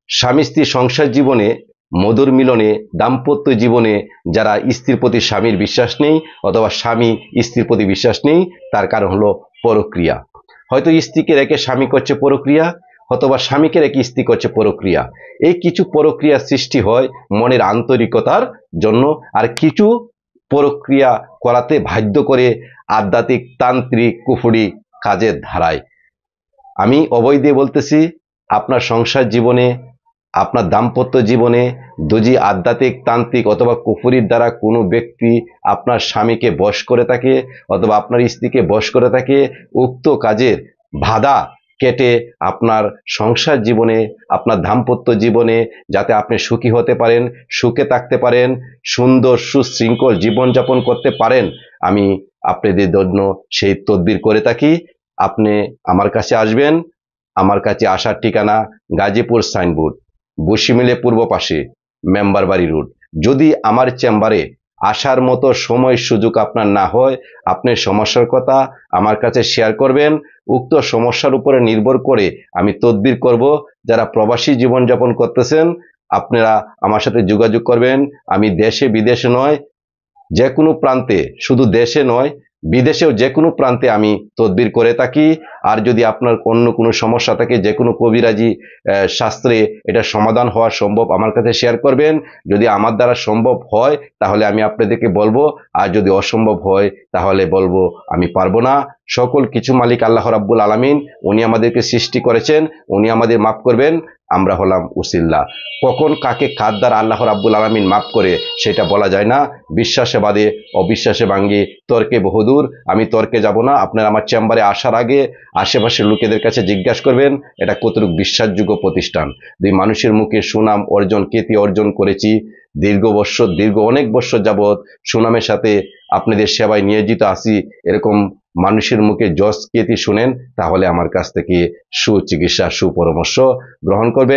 স্বামী স্ত্রী সংসার জীবনে মধুর মিলনে দাম্পত্য জীবনে যারা স্ত্রীর প্রতি স্বামীর বিশ্বাস নেই অথবা স্বামী স্ত্রীর প্রতি বিশ্বাস নেই, তার কারণ হলো পরক্রিয়া। হয়তো স্ত্রীকে রেখে স্বামী করছে পরক্রিয়া, অথবা স্বামীকে রেখে স্ত্রী করছে পরক্রিয়া। এই কিছু পরক্রিয়া সৃষ্টি হয় মনের আন্তরিকতার জন্য, আর কিছু পরক্রিয়া করাতে বাধ্য করে আধ্যাত্মিক তান্ত্রিক কুফরি কাজের ধারায়। আমি অভয় দিয়ে বলতেছি, আপনার সংসার জীবনে আপনার দাম্পত্য জীবনে যদি আধ্যাত্মিক তান্ত্রিক অথবা কুফরির দ্বারা কোনো ব্যক্তি আপনার স্বামীকে বশ করে থাকে অথবা আপনার স্ত্রীকে বশ করে থাকে, উক্ত কাজের বাধা কেটে আপনার সংসার জীবনে আপনার দাম্পত্য জীবনে যাতে আপনি সুখী হতে পারেন, সুখে থাকতে পারেন, সুন্দর সুশৃঙ্খল জীবনযাপন করতে পারেন, আমি আপনাদের জন্য সেই তদবির করে থাকি। আপনি আমার কাছে আসবেন। আমার কাছে আসার ঠিকানা গাজীপুর সাইনবোর্ড, বসিমিলে পূর্ব পাশে, মেম্বার বাড়ি রোড। যদি আমার চেম্বারে আসার মতো সময় সুযোগ আপনার না হয়, আপনি সমস্যার কথা আমার কাছে শেয়ার করবেন। উক্ত সমস্যার উপরে নির্ভর করে আমি তদবির করব। যারা প্রবাসী জীবনযাপন করতেছেন আপনারা আমার সাথে যোগাযোগ করবেন। আমি দেশে বিদেশে নয়, যে কোনো প্রান্তে, শুধু দেশে নয় বিদেশেও যে কোনো প্রান্তে আমি তদবির করে থাকি। আর যদি আপনার অন্য কোনো সমস্যা থাকে, যে কোনো কবিরাজি শাস্ত্রে এটা সমাধান হওয়া সম্ভব, আমার কাছে শেয়ার করবেন। যদি আমার দ্বারা সম্ভব হয় তাহলে আমি আপনাদেরকে বলবো, আর যদি অসম্ভব হয় তাহলে বলবো আমি পারবো না। সকল কিছু মালিক আল্লাহ রাব্বুল আলামিন, উনি আমাদেরকে সৃষ্টি করেছেন, উনি আমাদের মাফ করবেন। আমরা হলাম উসিল্লা। কখন কাকে কার দ্বারা আল্লাহ রাব্বুল আলামিন মাফ করে সেটা বলা যায় না। বিশ্বাসে বাদে অবিশ্বাসে ভাঙ্গে, তর্কে বহুদূর। আমি তর্কে যাব না। আপনারা আমার চেম্বারে আসার আগে আশেপাশের লোকেদের কাছে জিজ্ঞাসা করবেন এটা কতটুকু বিশ্বাসযোগ্য প্রতিষ্ঠান। দুই মানুষের মুখে সুনাম অর্জন, খ্যাতি অর্জন করেছি। দীর্ঘ অনেক বছর যাবৎ সুনামের সাথে আপনাদের সেবায় নিয়োজিত আছি। এরকম মানুষের মুখে যশ খ্যাতি শুনেন, তাহলে আমার কাছ থেকে সুচিকিৎসা সুপরামর্শ গ্রহণ করবেন।